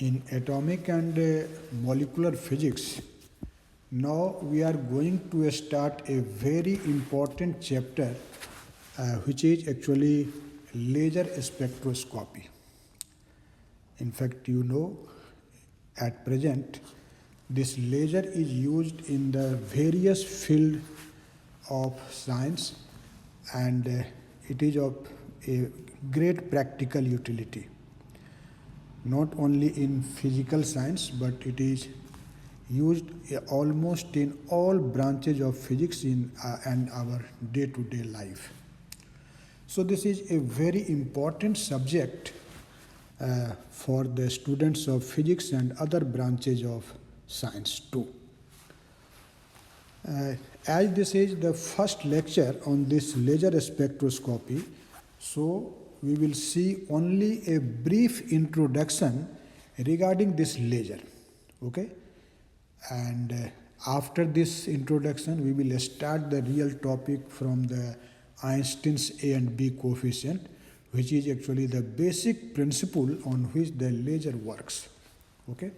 in atomic and molecular physics. Now we are going to start a very important chapter which is actually laser spectroscopy. In fact, at present this laser is used in the various field of science, and it is of a great practical utility, not only in physical science, but it is used almost in all branches of physics and our day-to-day life. So this is a very important subject for the students of physics and other branches of science too. As this is the first lecture on this laser spectroscopy, so we will see only a brief introduction regarding this laser. Okay? And after this introduction, we will start the real topic from the Einstein's A and B coefficient, which is actually the basic principle on which the laser works. Okay?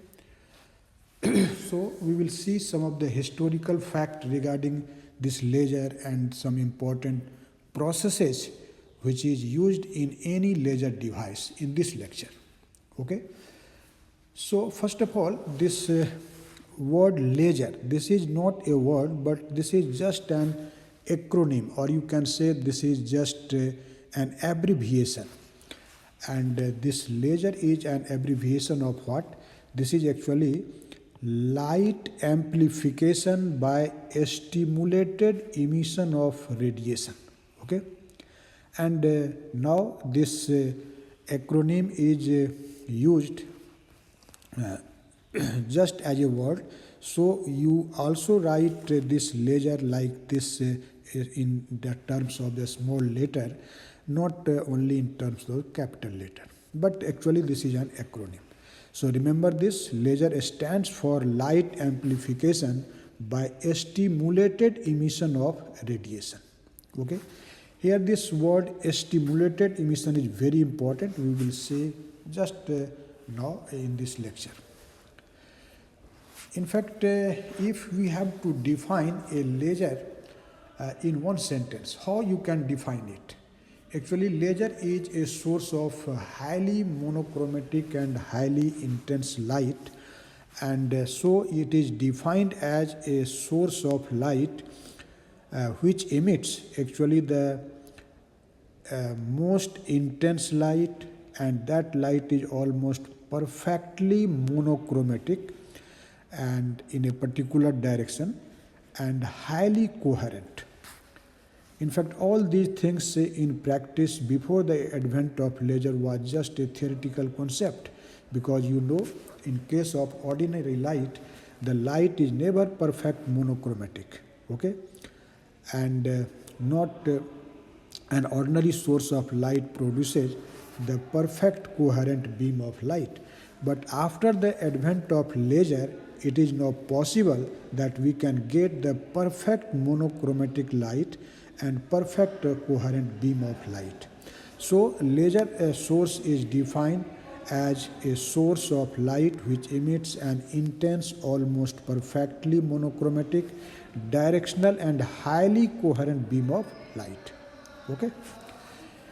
So we will see some of the historical fact regarding this laser and some important processes which is used in any laser device in this lecture. Okay? So first of all, this word laser, this is not a word, but this is just an acronym, or you can say this is just an abbreviation. And this laser is an abbreviation of what? This is actually light amplification by stimulated emission of radiation. Okay? And now this acronym is used just as a word. So you also write this laser like this in the terms of the small letter, not only in terms of capital letter. But actually this is an acronym. So remember this, laser stands for light amplification by stimulated emission of radiation. Okay? Here this word stimulated emission is very important. We will say just now in this lecture. In fact, if we have to define a laser in one sentence, how you can define it? Actually, laser is a source of highly monochromatic and highly intense light, and so it is defined as a source of light which emits actually the most intense light, and that light is almost perfectly monochromatic and in a particular direction and highly coherent. In fact, all these things in practice before the advent of laser was just a theoretical concept, because in case of ordinary light, the light is never perfect monochromatic. Okay? And not an ordinary source of light produces the perfect coherent beam of light. But after the advent of laser, it is now possible that we can get the perfect monochromatic light and perfect coherent beam of light. So laser source is defined as a source of light which emits an intense, almost perfectly monochromatic, directional and highly coherent beam of light. Okay?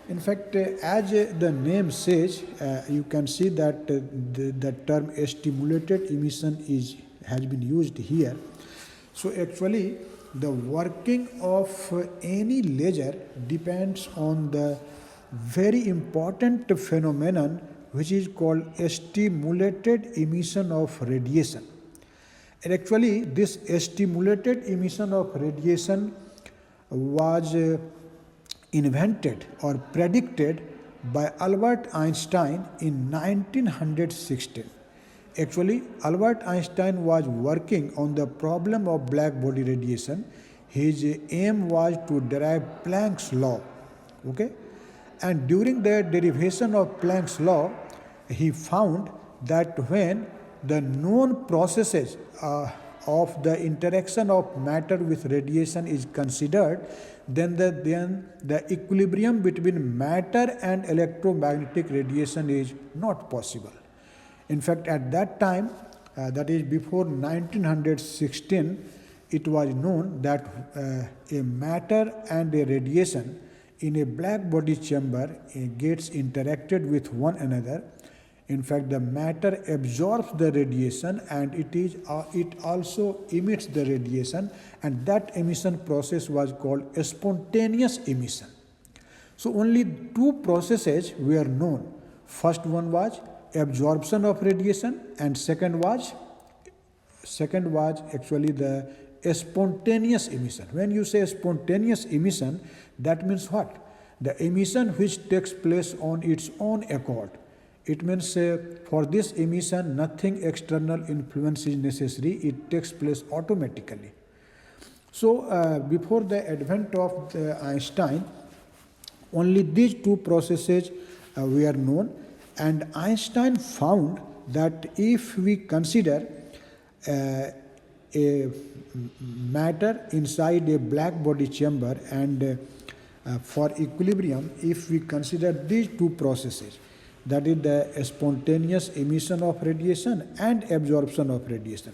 In fact, as the name says, you can see that the term stimulated emission has been used here. So actually, the working of any laser depends on the very important phenomenon which is called stimulated emission of radiation. And actually, this stimulated emission of radiation was invented or predicted by Albert Einstein in 1916. Actually, Albert Einstein was working on the problem of black body radiation. His aim was to derive Planck's law. Okay? And during the derivation of Planck's law, he found that when the known processes of the interaction of matter with radiation is considered, then the equilibrium between matter and electromagnetic radiation is not possible. In fact, at that time, that is before 1916, it was known that a matter and a radiation in a black body chamber gets interacted with one another. In fact, the matter absorbs the radiation and it also emits the radiation, and that emission process was called a spontaneous emission. So only two processes were known. First one was absorption of radiation, and second was actually the spontaneous emission. When you say spontaneous emission, that means what? The emission which takes place on its own accord. It means for this emission nothing external influence is necessary, it takes place automatically. So before the advent of Einstein, only these two processes were known, and Einstein found that if we consider a matter inside a black body chamber and for equilibrium, if we consider these two processes, that is the spontaneous emission of radiation and absorption of radiation,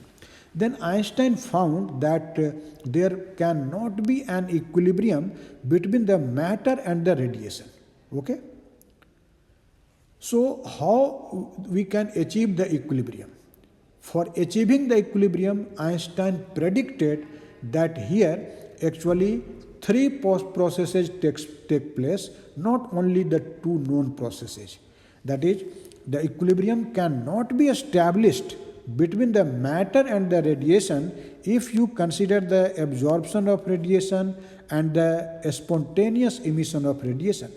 then Einstein found that there cannot be an equilibrium between the matter and the radiation. Okay? So how we can achieve the equilibrium? For achieving the equilibrium, Einstein predicted that here actually three processes take place, not only the two known processes. That is, the equilibrium cannot be established between the matter and the radiation if you consider the absorption of radiation and the spontaneous emission of radiation.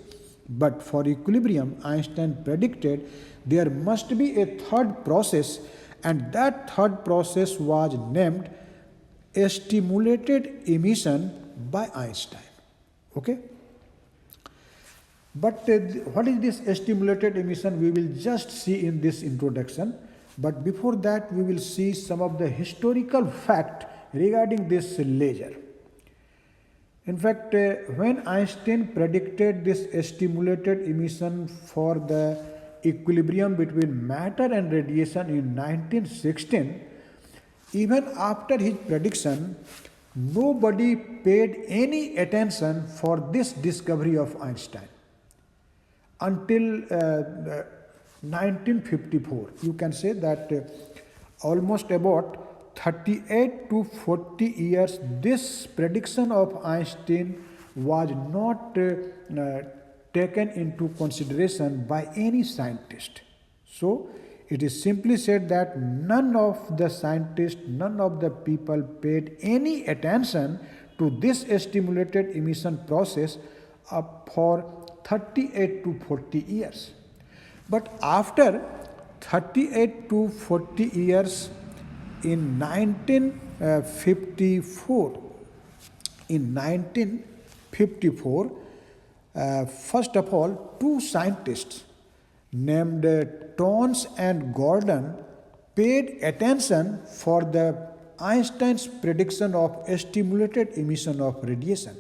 But for equilibrium, Einstein predicted there must be a third process, and that third process was named stimulated emission by Einstein. Okay? But what is this stimulated emission? We will just see in this introduction. But before that, we will see some of the historical fact regarding this laser. In fact, when Einstein predicted this stimulated emission for the equilibrium between matter and radiation in 1916, even after his prediction, nobody paid any attention for this discovery of Einstein until 1954. You can say that almost about 38 to 40 years, this prediction of Einstein was not taken into consideration by any scientist. So it is simply said that none of the scientists, none of the people paid any attention to this stimulated emission process for 38 to 40 years. But after 38 to 40 years, in 1954, first of all, two scientists named Towns and Gordon paid attention for the Einstein's prediction of stimulated emission of radiation.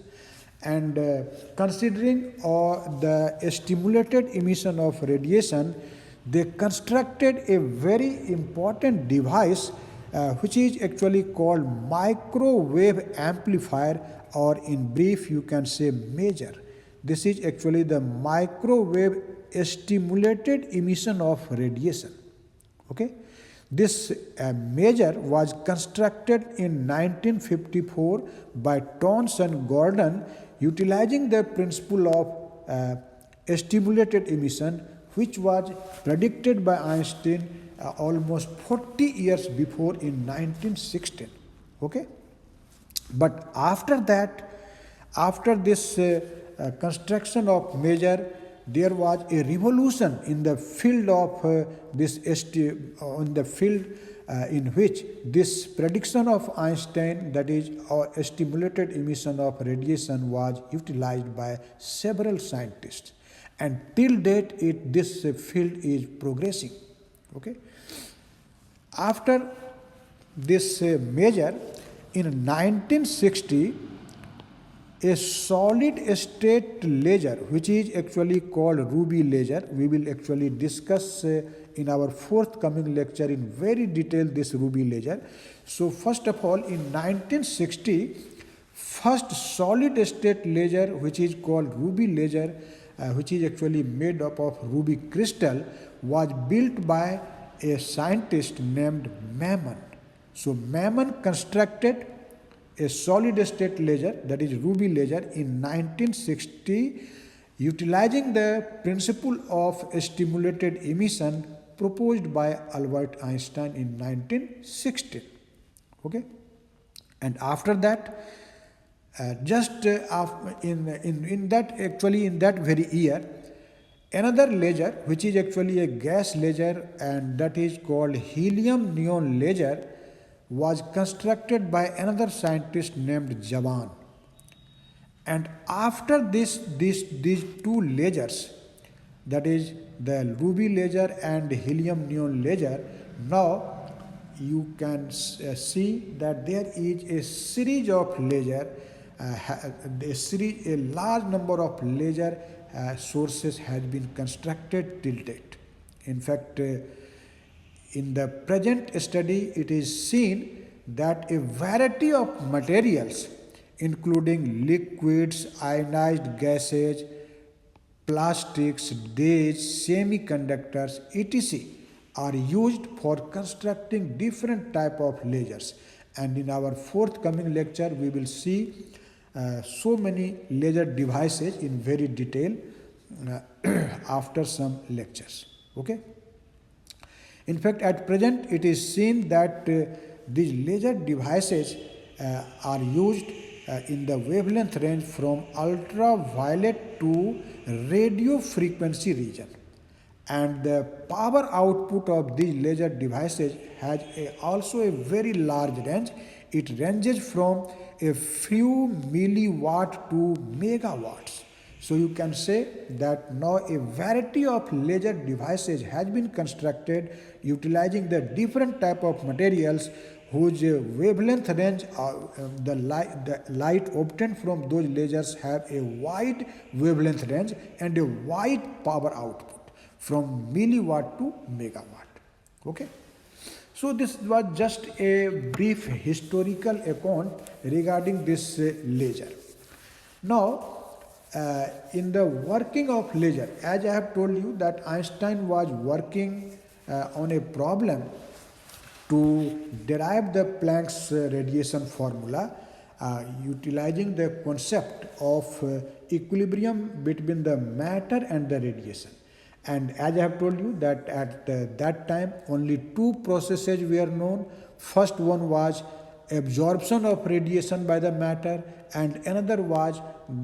And considering the stimulated emission of radiation, they constructed a very important device which is actually called microwave amplifier, or in brief you can say maser. This is actually the microwave stimulated emission of radiation. Okay? This maser was constructed in 1954 by Towns and Gordon, utilizing the principle of stimulated emission, which was predicted by Einstein almost 40 years before in 1916. Okay? But after that, after this construction of maser, there was a revolution in the field of in which this prediction of Einstein, that is stimulated emission of radiation, was utilized by several scientists, and till date this field is progressing. Okay? After this maser, in 1960, A solid state laser, which is actually called ruby laser. We will actually discuss in our forthcoming lecture in very detail this ruby laser. So first of all, in 1960, first solid state laser, which is called ruby laser, which is actually made up of ruby crystal, was built by a scientist named Mammon. So Mammon constructed a solid state laser, that is ruby laser, in 1960 utilizing the principle of stimulated emission proposed by Albert Einstein in 1960. Okay, and after that, in that very year, another laser, which is actually a gas laser, and that is called helium neon laser, was constructed by another scientist named Javan. And after these two lasers, that is the ruby laser and helium neon laser, now you can see that there is a series of laser, a large number of laser sources has been constructed till date. In fact, in the present study, it is seen that a variety of materials, including liquids, ionized gases, plastics, dyes, semiconductors, etc., are used for constructing different type of lasers. And in our forthcoming lecture, we will see so many laser devices in very detail after some lectures. Okay. In fact, at present, it is seen that these laser devices are used in the wavelength range from ultraviolet to radio frequency region. And the power output of these laser devices has also a very large range. It ranges from a few milliwatt to megawatts. So you can say that now a variety of laser devices has been constructed utilizing the different type of materials whose wavelength range, the light obtained from those lasers have a wide wavelength range and a wide power output from milliwatt to megawatt. Okay. So this was just a brief historical account regarding this laser. Now, in the working of laser, as I have told you that Einstein was working on a problem to derive the Planck's radiation formula, utilizing the concept of equilibrium between the matter and the radiation. And as I have told you that at that time only two processes were known. First one was absorption of radiation by the matter, and another was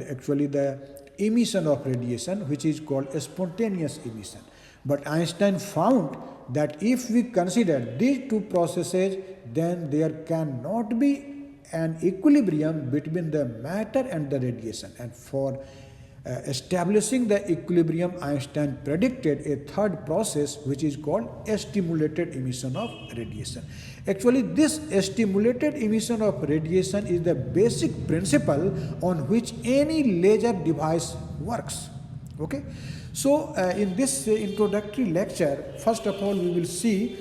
actually the emission of radiation, which is called spontaneous emission. But Einstein found that if we consider these two processes, then there cannot be an equilibrium between the matter and the radiation. And for establishing the equilibrium, Einstein predicted a third process which is called stimulated emission of radiation. Actually, this stimulated emission of radiation is the basic principle on which any laser device works. Okay. So, in this introductory lecture, first of all, we will see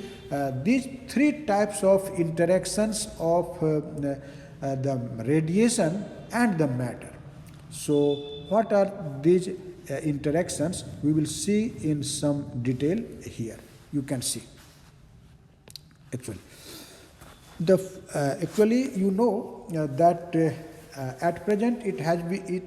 these three types of interactions of the radiation and the matter. So, what are these interactions? We will see in some detail here. You can see. Actually, you know that at present it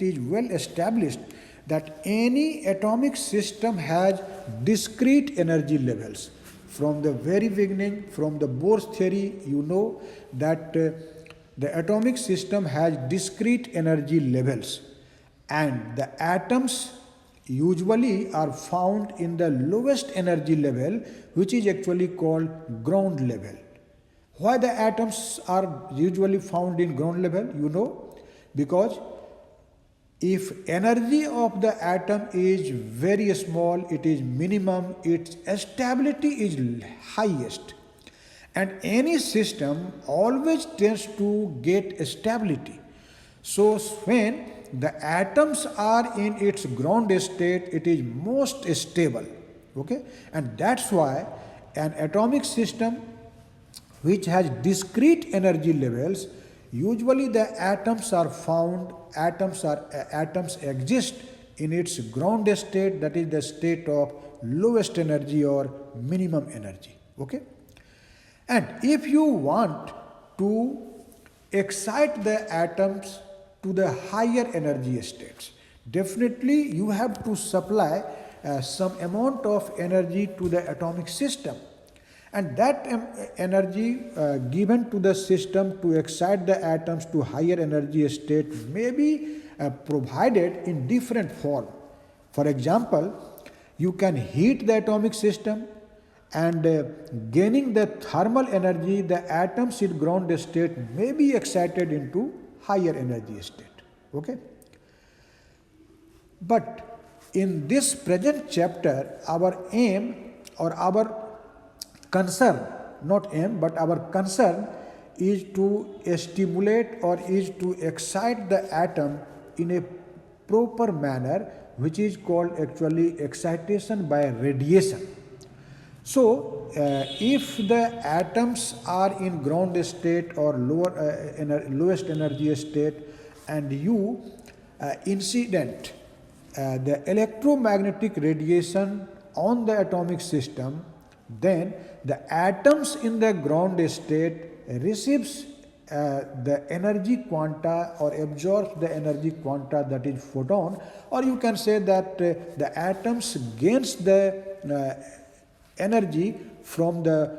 is well established that any atomic system has discrete energy levels. From the very beginning, from the Bohr's theory, you know that the atomic system has discrete energy levels. And the atoms usually are found in the lowest energy level, which is actually called ground level. Why the atoms are usually found in ground level? You know, because if energy of the atom is very small, it is minimum, its stability is highest. And any system always tends to get stability. So when the atoms are in its ground state, it is most stable. Okay, and that's why an atomic system which has discrete energy levels, usually the atoms are found, atoms exist in its ground state, that is the state of lowest energy or minimum energy. Okay, and if you want to excite the atoms to the higher energy states, definitely you have to supply some amount of energy to the atomic system, and that energy given to the system to excite the atoms to higher energy state may be provided in different form. For example, you can heat the atomic system, and gaining the thermal energy, the atoms in ground state may be excited into higher energy state. Okay, but in this present chapter, our aim or our concern, not aim but our concern, is to stimulate or is to excite the atom in a proper manner, which is called actually excitation by radiation. So, if the atoms are in ground state or lowest energy state, and you incident the electromagnetic radiation on the atomic system, then the atoms in the ground state receives the energy quanta or absorbs the energy quanta, that is photon, or you can say that the atoms gains the energy from the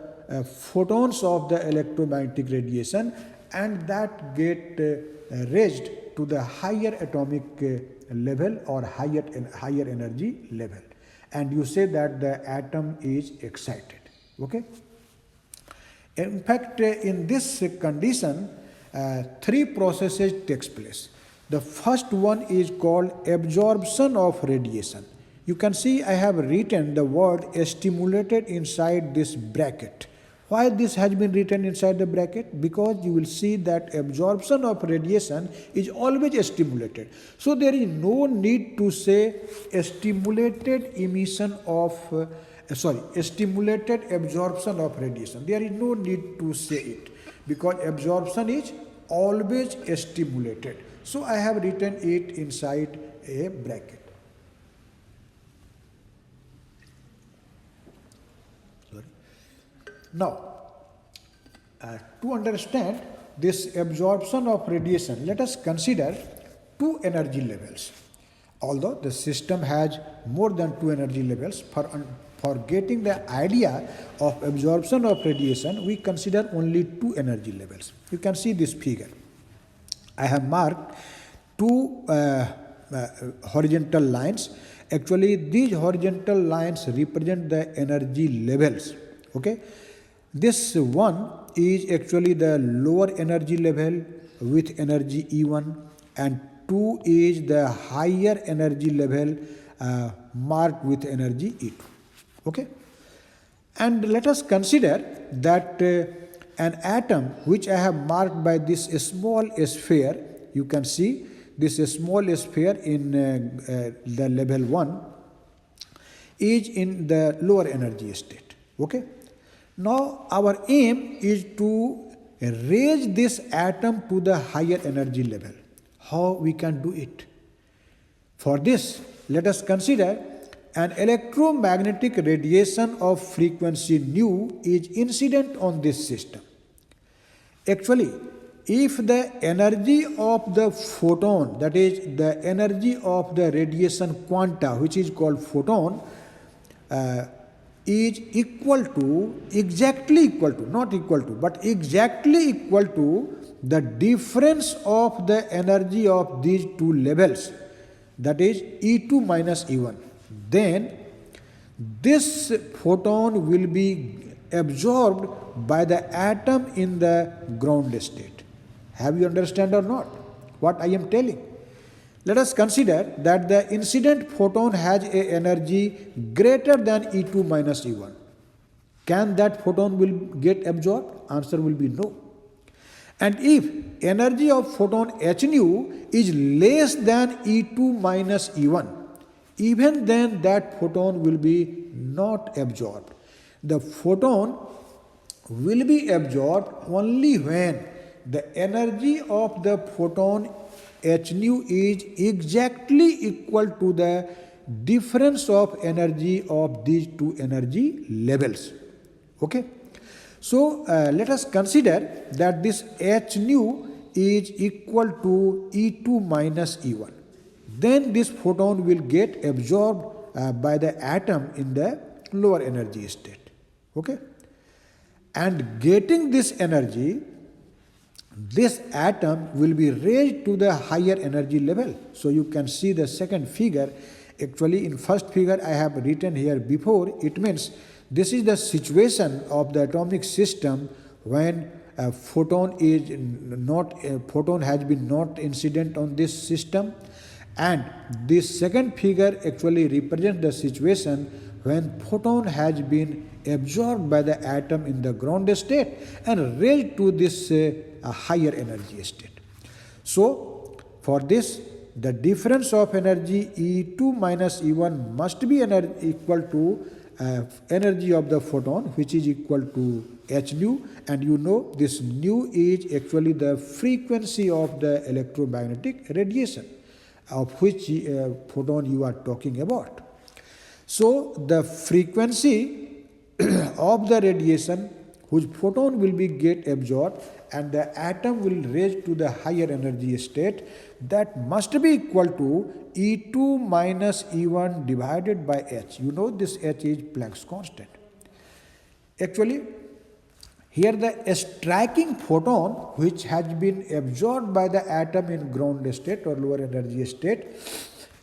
photons of the electromagnetic radiation, and that get raised to the higher atomic level or higher energy level, and you say that the atom is excited. Okay, in fact, in this condition, three processes takes place. The first one is called absorption of radiation. You can see I have written the word stimulated inside this bracket. Why this has been written inside the bracket? Because you will see that absorption of radiation is always stimulated. So there is no need to say stimulated emission of stimulated absorption of radiation. There is no need to say it, because absorption is always stimulated. So I have written it inside a bracket. Now, to understand this absorption of radiation, let us consider two energy levels. Although the system has more than two energy levels, for getting the idea of absorption of radiation, we consider only two energy levels. You can see this figure. I have marked two horizontal lines. Actually, these horizontal lines represent the energy levels. Okay, this one is actually the lower energy level with energy E1, and 2 is the higher energy level marked with energy E2. Okay, and let us consider that an atom which I have marked by this small sphere, you can see this small sphere in the level 1 is in the lower energy state. Okay, now our aim is to raise this atom to the higher energy level. How we can do it? For this, let us consider an electromagnetic radiation of frequency nu is incident on this system. Actually, if the energy of the photon, that is the energy of the radiation quanta, which is called photon, is exactly equal to the difference of the energy of these two levels, that is E2 minus E1, then this photon will be absorbed by the atom in the ground state. Have you understand or not what I am telling? Let us consider that the incident photon has a energy greater than E2 minus E1. Can that photon will get absorbed? Answer will be no. And if energy of photon h nu is less than E2 minus E1, even then that photon will be not absorbed. The photon will be absorbed only when the energy of the photon h nu is exactly equal to the difference of energy of these two energy levels. Okay? So let us consider that this h nu is equal to E2 minus E1. Then this photon will get absorbed by the atom in the lower energy state. Okay? And getting this energy, this atom will be raised to the higher energy level. So you can see the second figure. Actually, in first figure I have written here before. It means this is the situation of the atomic system when a photon has been not incident on this system, and this second figure actually represents the situation when photon has been absorbed by the atom in the ground state and raised to this higher energy state. So for this, the difference of energy E2 minus E1 must be equal to energy of the photon, which is equal to h nu, and you know this nu is actually the frequency of the electromagnetic radiation of which photon you are talking about. So the frequency of the radiation whose photon will be get absorbed and the atom will raise to the higher energy state, that must be equal to E2 minus E1 divided by h. You know this h is Planck's constant. Actually, here the striking photon which has been absorbed by the atom in ground state or lower energy state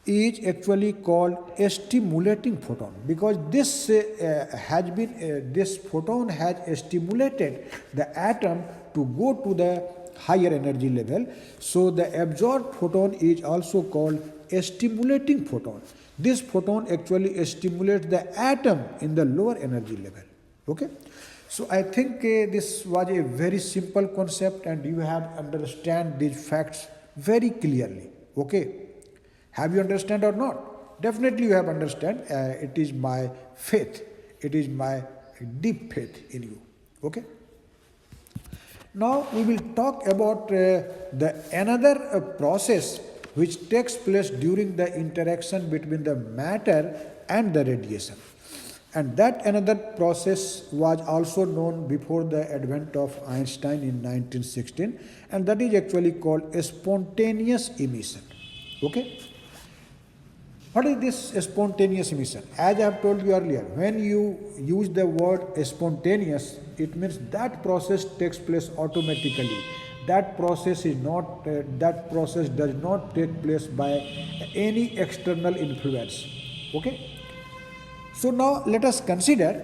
is actually called a stimulating photon, because this this photon has stimulated the atom to go to the higher energy level. So the absorbed photon is also called a stimulating photon. This photon actually stimulates the atom in the lower energy level. Okay? So I think this was a very simple concept and you have understand these facts very clearly. Okay? Have you understand or not? Definitely you have understand. It is my faith. It is my deep faith in you. Okay? Now we will talk about another process which takes place during the interaction between the matter and the radiation. And that another process was also known before the advent of Einstein in 1916, and that is actually called a spontaneous emission. Okay? What is this spontaneous emission? As I have told you earlier, when you use the word spontaneous, it means that process takes place automatically. That process does not take place by any external influence. Okay? So now let us consider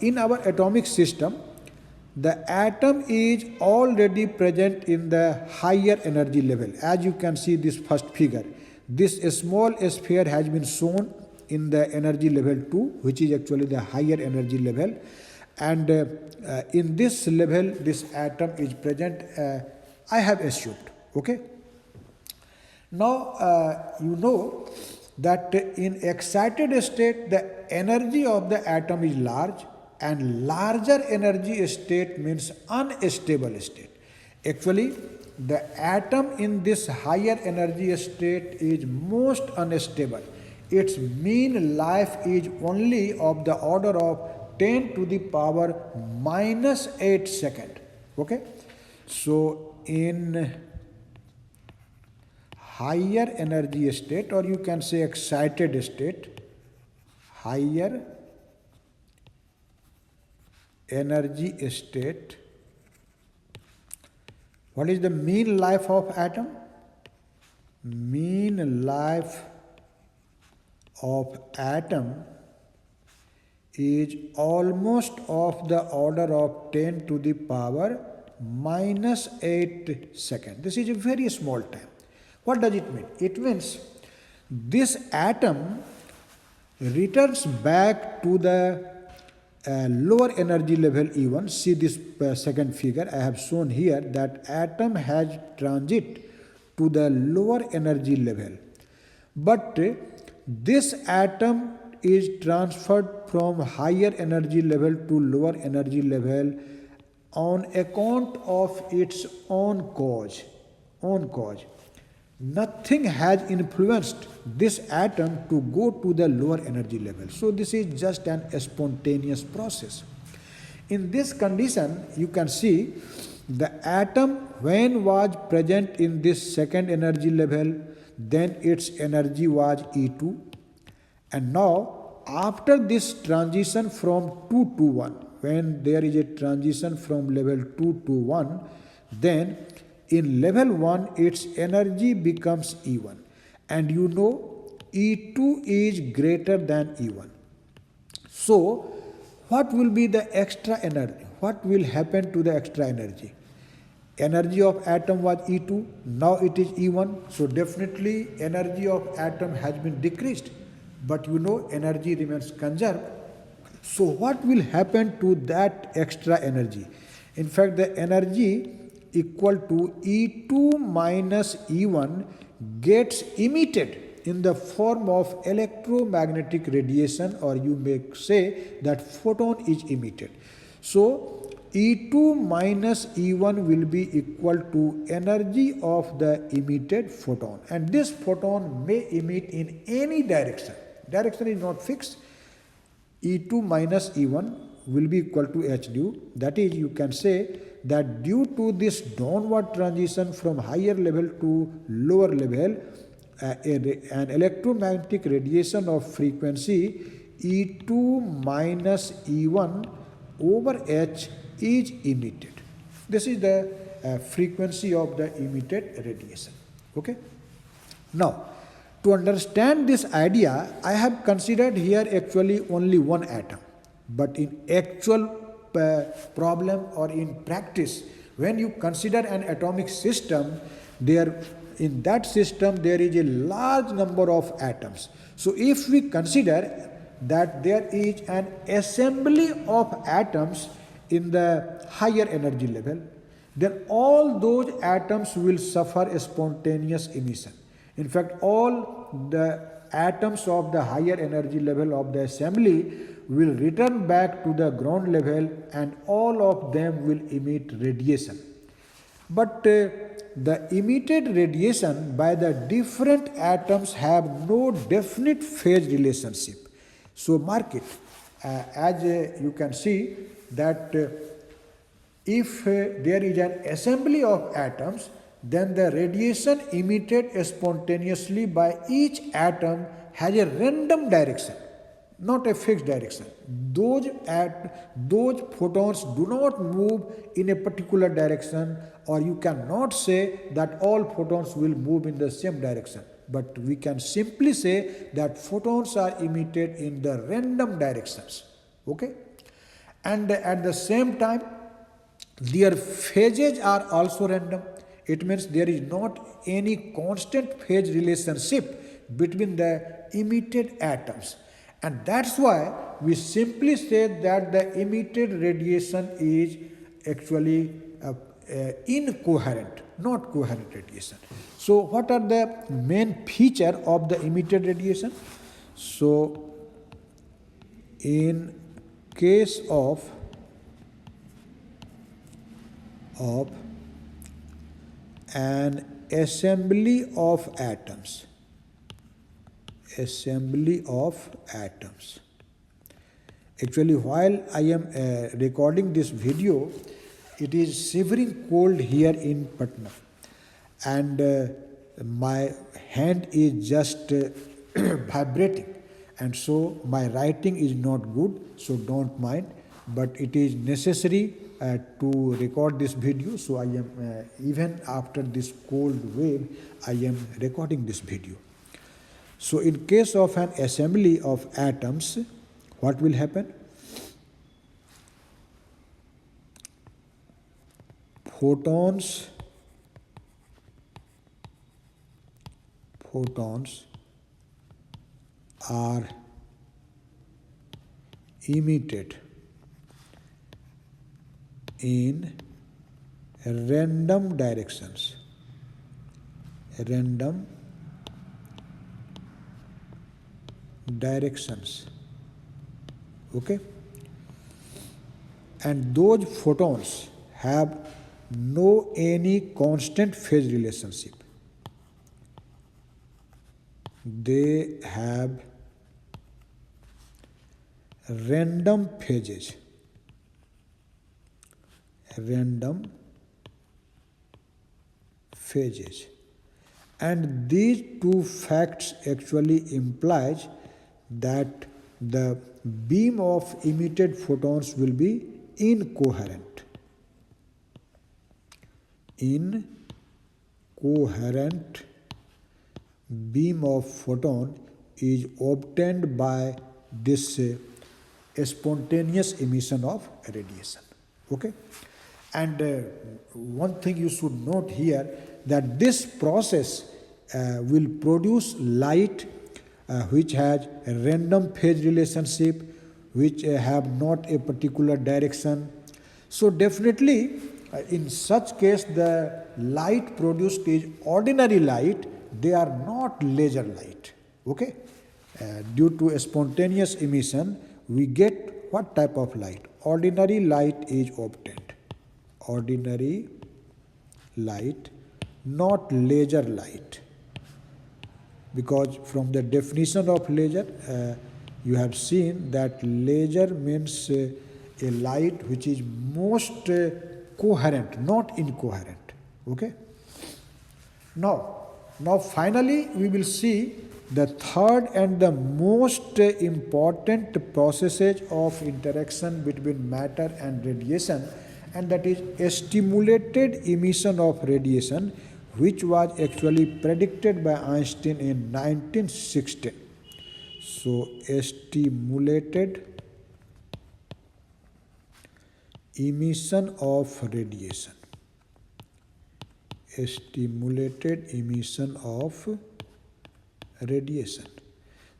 in our atomic system, the atom is already present in the higher energy level. As you can see this first figure, this small sphere has been shown in the energy level 2, which is actually the higher energy level. And in this level, this atom is present, I have assumed. Okay? Now, you know that in excited state, the energy of the atom is large, and larger energy state means unstable state. Actually, the atom in this higher energy state is most unstable. Its mean life is only of the order of 10 to the power minus 8 second. Okay? So in higher energy state, or you can say excited state, higher energy state, what is the mean life of atom? Mean life of atom is almost of the order of 10 to the power minus 8 second. This is a very small time. What does it mean? It means this atom returns back to the lower energy level E1. See this second figure I have shown here, that atom has transit to the lower energy level, but this atom is transferred from higher energy level to lower energy level on account of its own cause. Nothing has influenced this atom to go to the lower energy level. So this is just an spontaneous process. In this condition, you can see the atom when was present in this second energy level, then its energy was E2. And now after this transition from 2 to 1, when there is a transition from level 2 to 1, then in level 1 its energy becomes E1, and you know E2 is greater than E1. So what will be the extra energy? What will happen to the extra energy? Energy of atom was E2, now it is E1, so definitely energy of atom has been decreased, but you know energy remains conserved. So what will happen to that extra energy? In fact, the energy equal to E2 minus E1 gets emitted in the form of electromagnetic radiation, or you may say that photon is emitted. So E2 minus E1 will be equal to energy of the emitted photon, and this photon may emit in any direction. Direction is not fixed. E2 minus E1 will be equal to h du. That is, you can say that due to this downward transition from higher level to lower level, an electromagnetic radiation of frequency E2 minus E1 over h is emitted. This is the frequency of the emitted radiation. Okay. Now, to understand this idea, I have considered here actually only one atom. But in actual problem or in practice, when you consider an atomic system, in that system there is a large number of atoms. So if we consider that there is an assembly of atoms in the higher energy level, then all those atoms will suffer a spontaneous emission. In fact, all the atoms of the higher energy level of the assembly will return back to the ground level, and all of them will emit radiation. But the emitted radiation by the different atoms have no definite phase relationship. So mark it. As you can see that if there is an assembly of atoms, then the radiation emitted spontaneously by each atom has a random direction, not a fixed direction. Those photons do not move in a particular direction, or you cannot say that all photons will move in the same direction. But we can simply say that photons are emitted in the random directions. Okay? And at the same time, their phases are also random. It means there is not any constant phase relationship between the emitted atoms. And that's why we simply say that the emitted radiation is actually incoherent, not coherent radiation. So what are the main feature of the emitted radiation? So in case of an assembly of atoms. Actually, while I am recording this video, it is shivering cold here in Patna, and my hand is just vibrating, and so my writing is not good, so don't mind, but it is necessary to record this video, so I am even after this cold wave, I am recording this video. So in case of an assembly of atoms, what will happen? Photons are emitted in random directions. Random directions. Okay? And those photons have no any constant phase relationship. They have random phases. Random phases. And these two facts actually implies that the beam of emitted photons will be incoherent. Incoherent beam of photon is obtained by this spontaneous emission of radiation. Okay? And one thing you should note here, that this process will produce light which has a random phase relationship, which have not a particular direction. So definitely in such case the light produced is ordinary light, they are not laser light. Okay? Due to a spontaneous emission, we get what type of light? Ordinary light is obtained. Ordinary light, not laser light. Because from the definition of laser, you have seen that laser means a light which is most coherent, not incoherent. Okay? Now finally we will see the third and the most important processes of interaction between matter and radiation, and that is a stimulated emission of radiation, which was actually predicted by Einstein in 1916. So, a stimulated emission of radiation. A stimulated emission of radiation.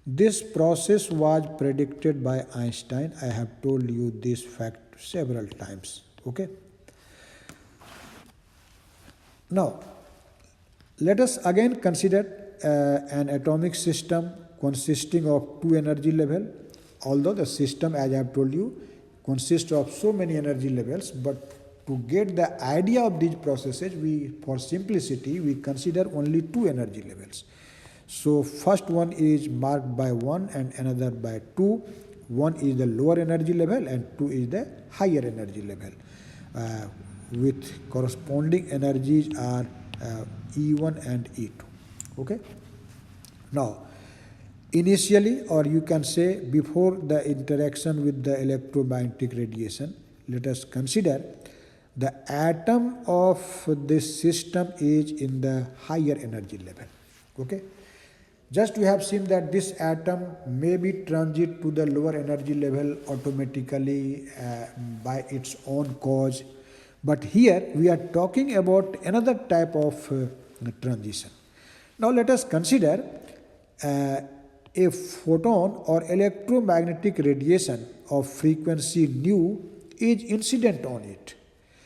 This process was predicted by Einstein. I have told you this fact several times. Okay? Now, let us again consider an atomic system consisting of two energy levels, although the system, as I have told you, consists of so many energy levels, but to get the idea of these processes, for simplicity, we consider only two energy levels. So, first one is marked by 1 and another by 2. 1 is the lower energy level and 2 is the higher energy level. With corresponding energies are E1 and E2. Okay? Now, initially, or you can say before the interaction with the electromagnetic radiation, let us consider the atom of this system is in the higher energy level. Okay? Just we have seen that this atom may be transit to the lower energy level automatically by its own cause. But here we are talking about another type of transition. Now let us consider a photon or electromagnetic radiation of frequency nu is incident on it.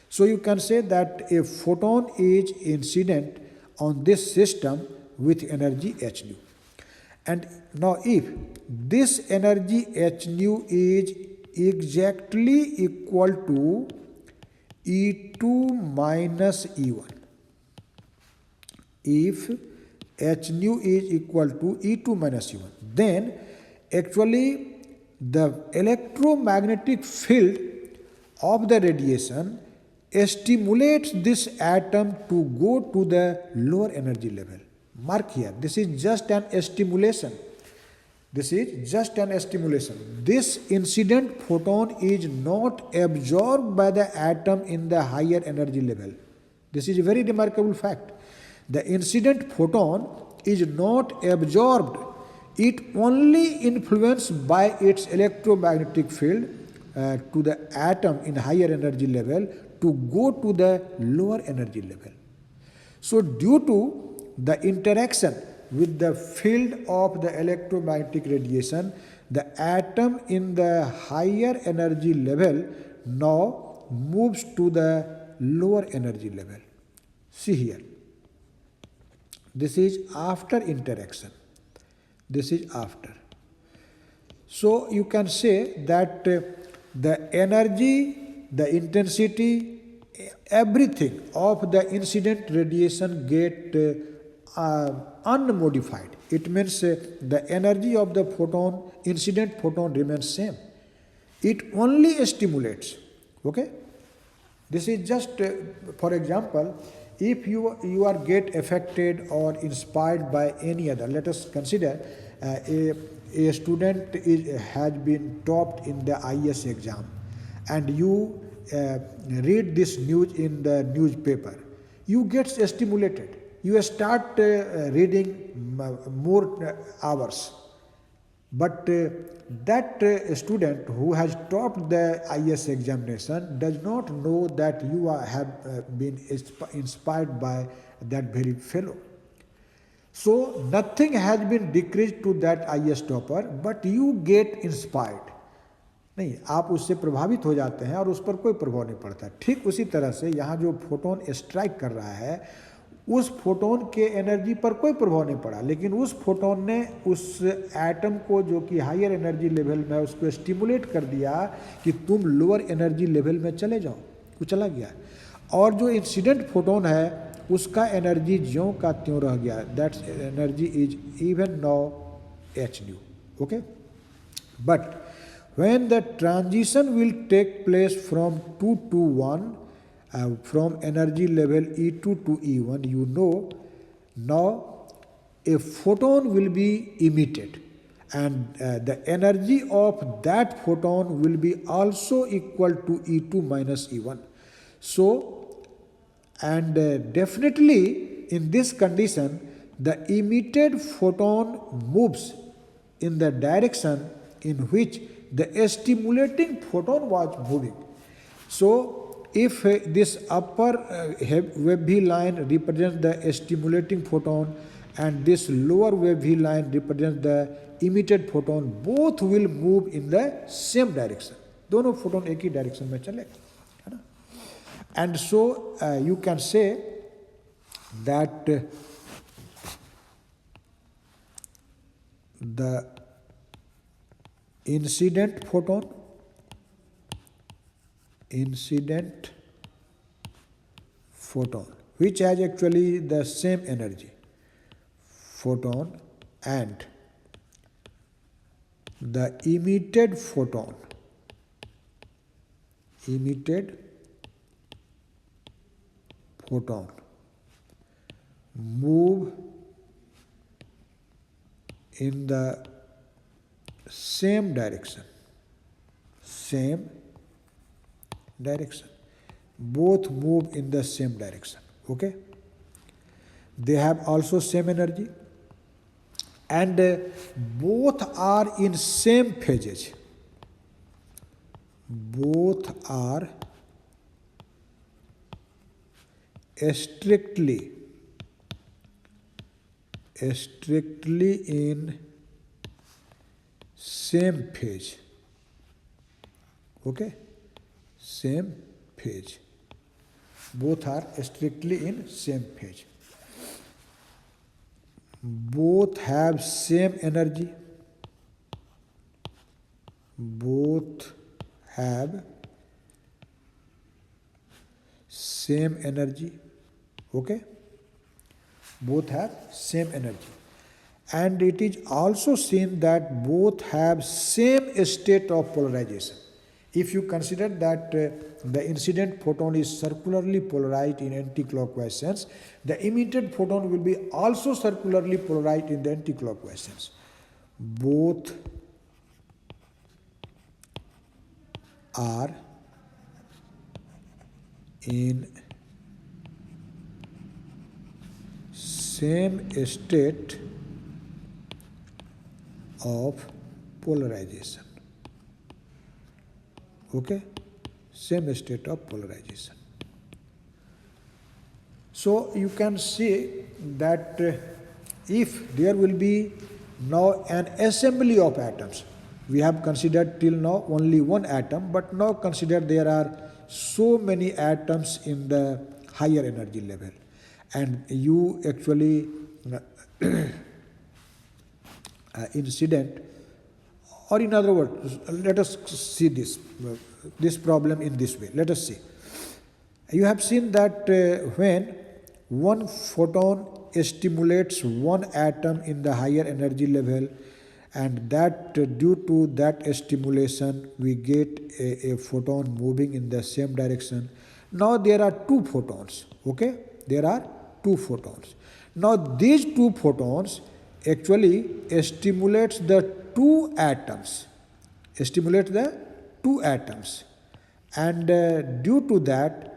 So you can say that a photon is incident on this system with energy h nu. And now if this energy h nu is exactly equal to E2 minus E1, if h nu is equal to E2 minus E1, then actually the electromagnetic field of the radiation stimulates this atom to go to the lower energy level. Mark here, this is just an stimulation. This is just an stimulation. This incident photon is not absorbed by the atom in the higher energy level. This is a very remarkable fact. The incident photon is not absorbed. It only influenced by its electromagnetic field to the atom in higher energy level to go to the lower energy level. So due to the interaction with the field of the electromagnetic radiation, the atom in the higher energy level now moves to the lower energy level. See here. This is after interaction. This is after. So you can say that the energy, the intensity, everything of the incident radiation get unmodified. It means the energy of the photon, incident photon remains same. It only stimulates. Okay? This is just, for example, if you are get affected or inspired by any other, let us consider a student has been topped in the IS exam, and you read this news in the newspaper. You get stimulated. You start reading more hours. But that student who has topped the IS examination does not know that you have been inspired by that very fellow. So nothing has been decreased to that IS topper, but you get inspired. नहीं, आप उससे प्रभावित हो जाते हैं और उस पर कोई प्रभाव नहीं पड़ता. ठीक उसी तरह से यहाँ जो फोटोन स्ट्राइक कर रहा है, उस फोटोन के एनर्जी पर कोई प्रभाव नहीं पड़ा, लेकिन उस फोटोन ने उस एटम को जो कि हायर एनर्जी लेवल में है उसको स्टिमुलेट कर दिया कि तुम लोअर एनर्जी लेवल में चले जाओ. वो चला गया. और जो इंसिडेंट फोटोन है उसका एनर्जी ज्यों का त्यों रह गया. That energy is even now H new. Okay, but when the transition will take place from 2 to 1, from energy level E2 to E1, you know, now a photon will be emitted, and the energy of that photon will be also equal to E2 minus E1. So, and definitely in this condition, the emitted photon moves in the direction in which the stimulating photon was moving. So, if this upper wavy line represents the stimulating photon and this lower wavy line represents the emitted photon, both will move in the same direction. दोनों photon एक ही direction में चले, है ना? And so you can say that the incident photon which has actually the same energy, photon, and the emitted photon move in the same direction. Both move in the same direction. Okay? They have also same energy, and both are in same phases. Both are strictly in same phase. Okay? Same phase. Both are strictly in same phase. Both have same energy. Both have same energy. Okay? Both have same energy. And it is also seen that both have same state of polarization. If you consider that the incident photon is circularly polarized in anti-clockwise sense, the emitted photon will be also circularly polarized in the anti-clockwise sense. Both are in same state of polarization. Okay? Same state of polarization. So you can see that if there will be now an assembly of atoms, we have considered till now only one atom, but now consider there are so many atoms in the higher energy level, and you actually incident, or in other words, let us see this problem in this way. Let us see. You have seen that when one photon stimulates one atom in the higher energy level, and that due to that stimulation we get a photon moving in the same direction. Now there are two photons, okay? There are two photons. Now these two photons actually stimulates the two atoms, and due to that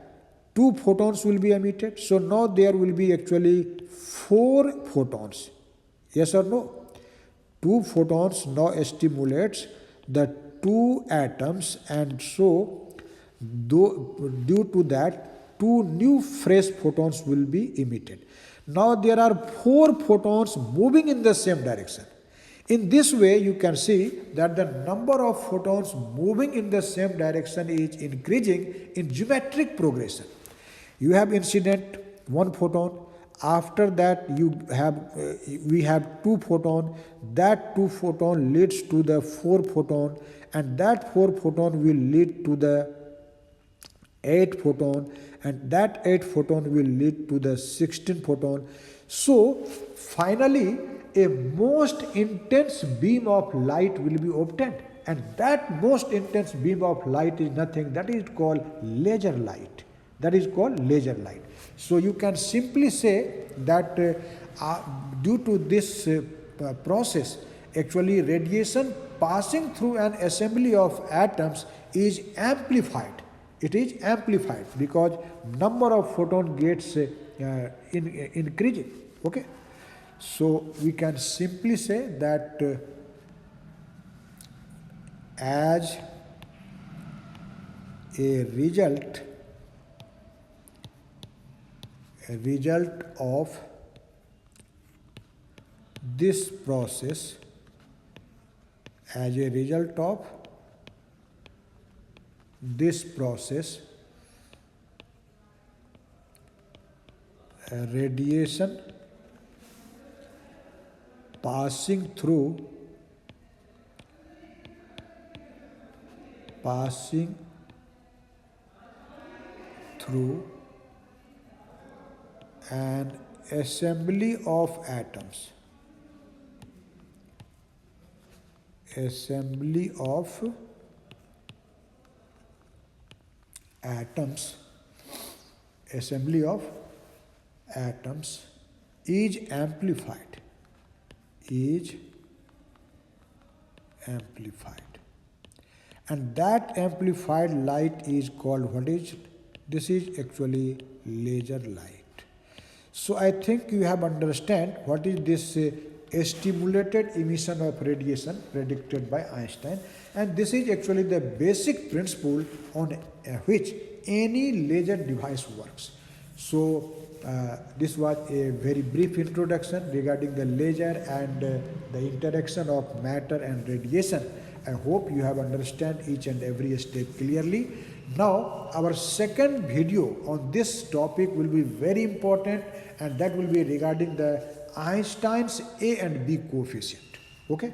two photons will be emitted. So now there will be actually four photons. Yes or no? Two photons now stimulates the two atoms, and so due to that two new fresh photons will be emitted. Now there are four photons moving in the same direction. In this way you can see that the number of photons moving in the same direction is increasing in geometric progression. You have incident one photon, after that we have two photon, that two photon leads to the four photon, and that four photon will lead to the 8 photon, and that 8 photon will lead to the 16 photon. So finally a most intense beam of light will be obtained, and that most intense beam of light is nothing, that is called laser light. So you can simply say that due to this process, actually radiation passing through an assembly of atoms is amplified. It is amplified because number of photon gets increasing. Okay, so we can simply say that as a result of this process, radiation passing through an assembly of atoms, is amplified, and that amplified light is called, what is, this is actually laser light. So I think you have understand what is this stimulated emission of radiation predicted by Einstein, and this is actually the basic principle on which any laser device works. So this was a very brief introduction regarding the laser and the interaction of matter and radiation. I hope you have understand each and every step clearly. Now our second video on this topic will be very important, and that will be regarding the Einstein's A and B coefficient. Okay.